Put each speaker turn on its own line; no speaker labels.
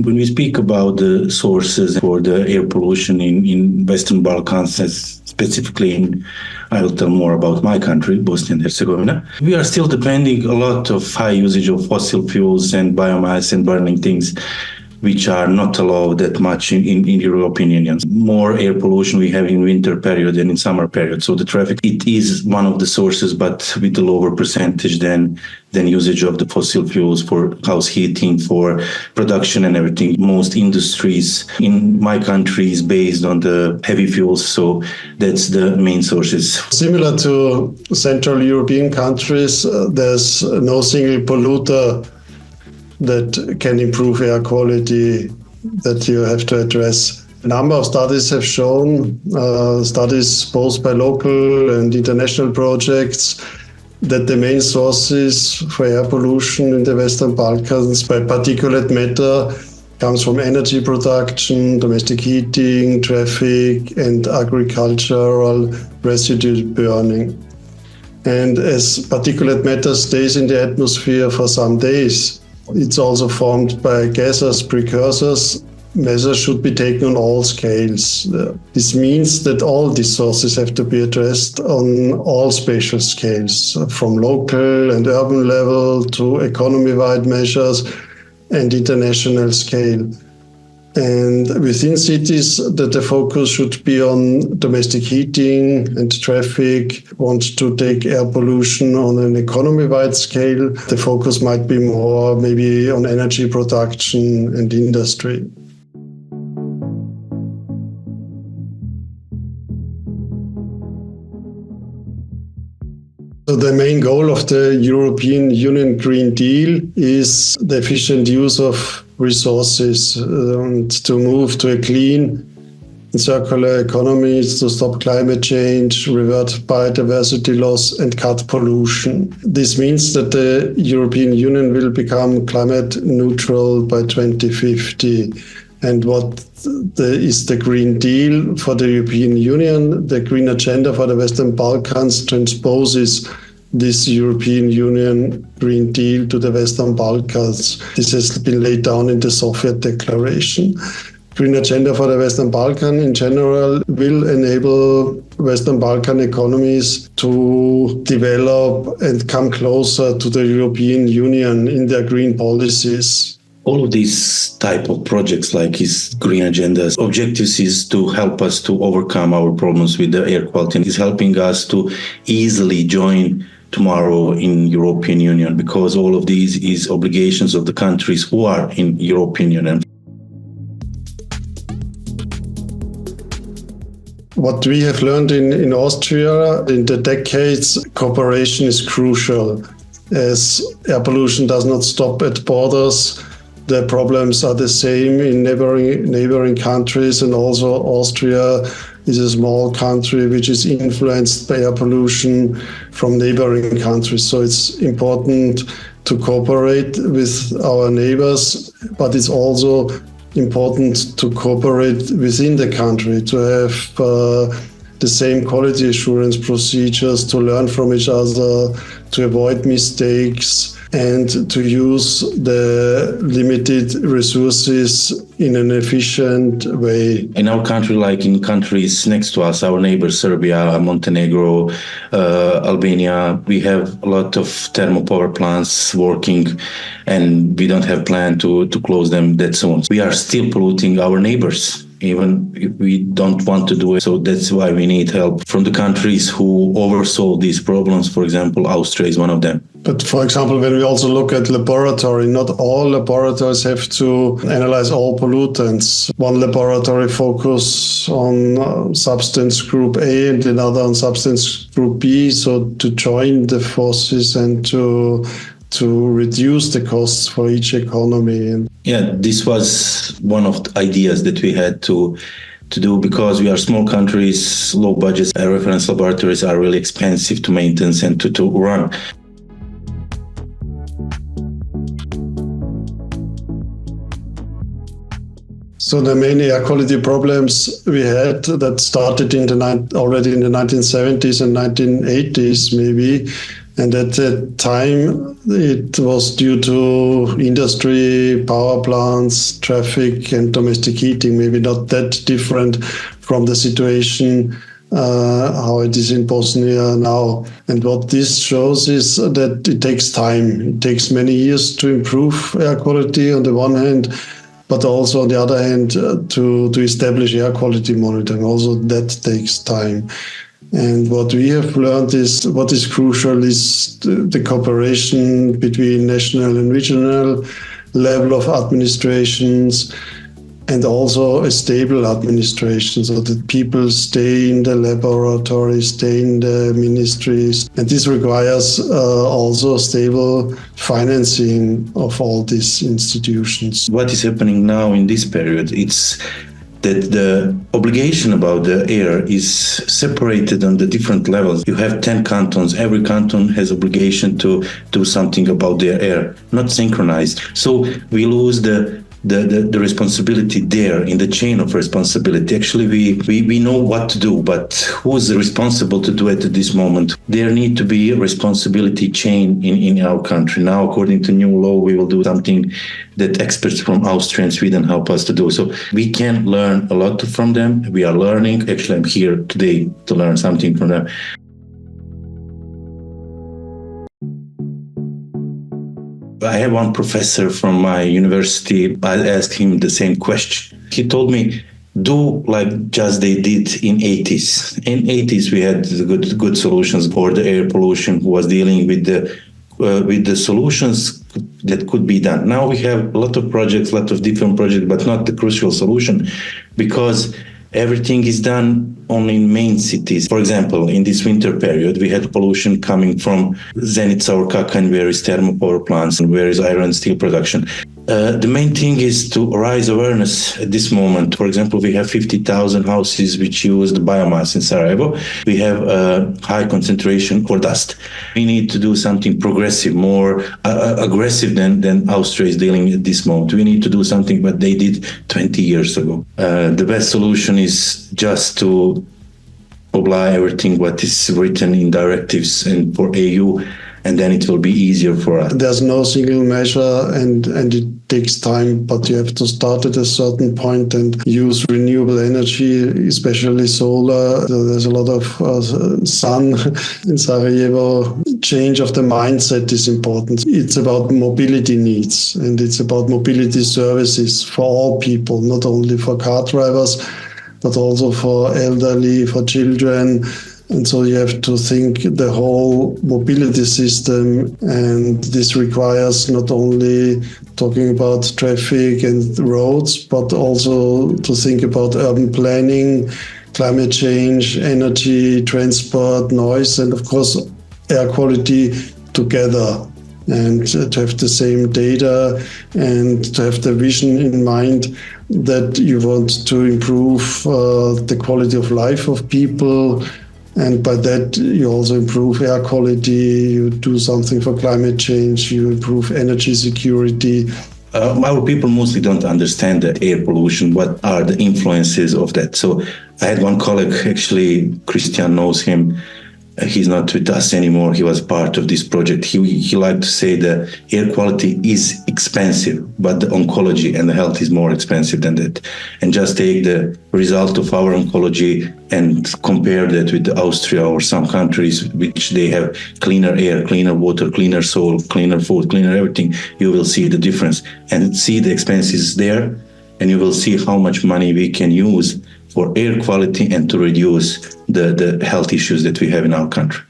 When we speak about the sources for the air pollution in Western Balkans, specifically I will tell more about my country, Bosnia and Herzegovina. We are still depending a lot of high usage of fossil fuels and biomass and burning things, which are not allowed that much in European Union. More air pollution we have in winter period than in summer period. So the traffic, it is one of the sources, but with a lower percentage than usage of the fossil fuels for house heating, for production and everything. Most industries in my country is based on the heavy fuels, so that's the main sources.
Similar to Central European countries, there's no single polluter that can improve air quality that you have to address. A number of studies have shown, studies both by local and international projects, that the main sources for air pollution in the Western Balkans by particulate matter comes from energy production, domestic heating, traffic, and agricultural residue burning. And as particulate matter stays in the atmosphere for some days, it's also formed by gases, precursors. Measures should be taken on all scales. This means that all these sources have to be addressed on all spatial scales, from local and urban level to economy-wide measures and international scale. And within cities, the focus should be on domestic heating and traffic. Want to take air pollution on an economy-wide scale, the focus might be more maybe on energy production and industry. So the main goal of the European Union Green Deal is the efficient use of resources and to move to a clean and circular economy, to stop climate change, revert biodiversity loss and cut pollution. This means that the European Union will become climate neutral by 2050. And what is the Green Deal for the European Union? The Green Agenda for the Western Balkans transposes this European Union Green Deal to the Western Balkans. This has been laid down in the Sofia Declaration. Green Agenda for the Western Balkan in general will enable Western Balkan economies to develop and come closer to the European Union in their green policies.
All of these type of projects like his green agendas, objectives is to help us to overcome our problems with the air quality. It's helping us to easily join tomorrow in European Union, because all of these is obligations of the countries who are in European Union.
What we have learned in Austria in the decades, cooperation is crucial. As air pollution does not stop at borders, the problems are the same in neighboring countries, and also Austria is a small country which is influenced by air pollution from neighboring countries. So it's important to cooperate with our neighbors, but it's also important to cooperate within the country, to have the same quality assurance procedures, to learn from each other, to avoid mistakes, and to use the limited resources in an efficient way.
In our country, like in countries next to us, our neighbors, Serbia, Montenegro, Albania, we have a lot of thermal power plants working, and we don't have plan to close them that soon. We are still polluting our neighbors, even if we don't want to do it. So that's why we need help from the countries who oversaw these problems. For example, Austria is one of them.
But for example, when we also look at laboratory, not all laboratories have to analyze all pollutants. One laboratory focuses on substance group A and another on substance group B. So to join the forces and to reduce the costs for each economy.
Yeah, this was one of the ideas that we had to do, because we are small countries, low budgets. Reference laboratories are really expensive to maintain and to run.
So the main air quality problems we had that started already in the 1970s and 1980s maybe, And at that time, it was due to industry, power plants, traffic, and domestic heating, maybe not that different from the situation how it is in Bosnia now. And what this shows is that it takes time. It takes many years to improve air quality on the one hand, but also on the other hand to establish air quality monitoring. Also that takes time. And what we have learned is what is crucial is the cooperation between national and regional level of administrations, and also a stable administration, so that people stay in the laboratory, stay in the ministries. And this requires also stable financing of all these institutions.
What is happening now in this period, it's that the obligation about the air is separated on the different levels. You have 10 cantons. Every canton has obligation to do something about their air, not synchronized. So we lose the responsibility there in the chain of responsibility. Actually, we know what to do, but who's responsible to do it at this moment? There need to be a responsibility chain in our country. Now, according to new law, we will do something that experts from Austria and Sweden help us to do. So we can learn a lot from them. We are learning. Actually, I'm here today to learn something from them. I have one professor from my university. I asked him the same question. He told me, do like just they did in 80s. In 80s, we had good solutions for the air pollution, who was dealing with the solutions that could be done. Now we have a lot of projects, a lot of different projects, but not the crucial solution, because everything is done only in main cities. For example, in this winter period, we had pollution coming from Zenica or Kakanj, where is thermal power plants and where is iron and steel production. The main thing is to raise awareness at this moment. For example, we have 50,000 houses which use the biomass in Sarajevo. We have a high concentration for dust. We need to do something progressive, more aggressive than Austria is dealing at this moment. We need to do something what they did 20 years ago. The best solution is just to apply everything what is written in directives and for EU, and then it will be easier for us.
There's no single measure and it takes time, but you have to start at a certain point and use renewable energy, especially solar. There's a lot of sun in Sarajevo. Change of the mindset is important. It's about mobility needs, and it's about mobility services for all people, not only for car drivers, but also for elderly, for children. And so you have to think the whole mobility system, and this requires not only talking about traffic and roads, but also to think about urban planning, climate change, energy, transport, noise, and of course air quality together. And to have the same data and to have the vision in mind that you want to improve the quality of life of people. And by that, you also improve air quality, you do something for climate change, you improve energy security.
Our people mostly don't understand the air pollution, what are the influences of that. So I had one colleague, actually, Christian knows him. He's not with us anymore. He was part of this project. He liked to say that air quality is expensive, but the oncology and the health is more expensive than that. And just take the result of our oncology and compare that with Austria or some countries which they have cleaner air, cleaner water, cleaner soil, cleaner food, cleaner everything. You will see the difference and see the expenses there, and you will see how much money we can use for air quality and to reduce the health issues that we have in our country.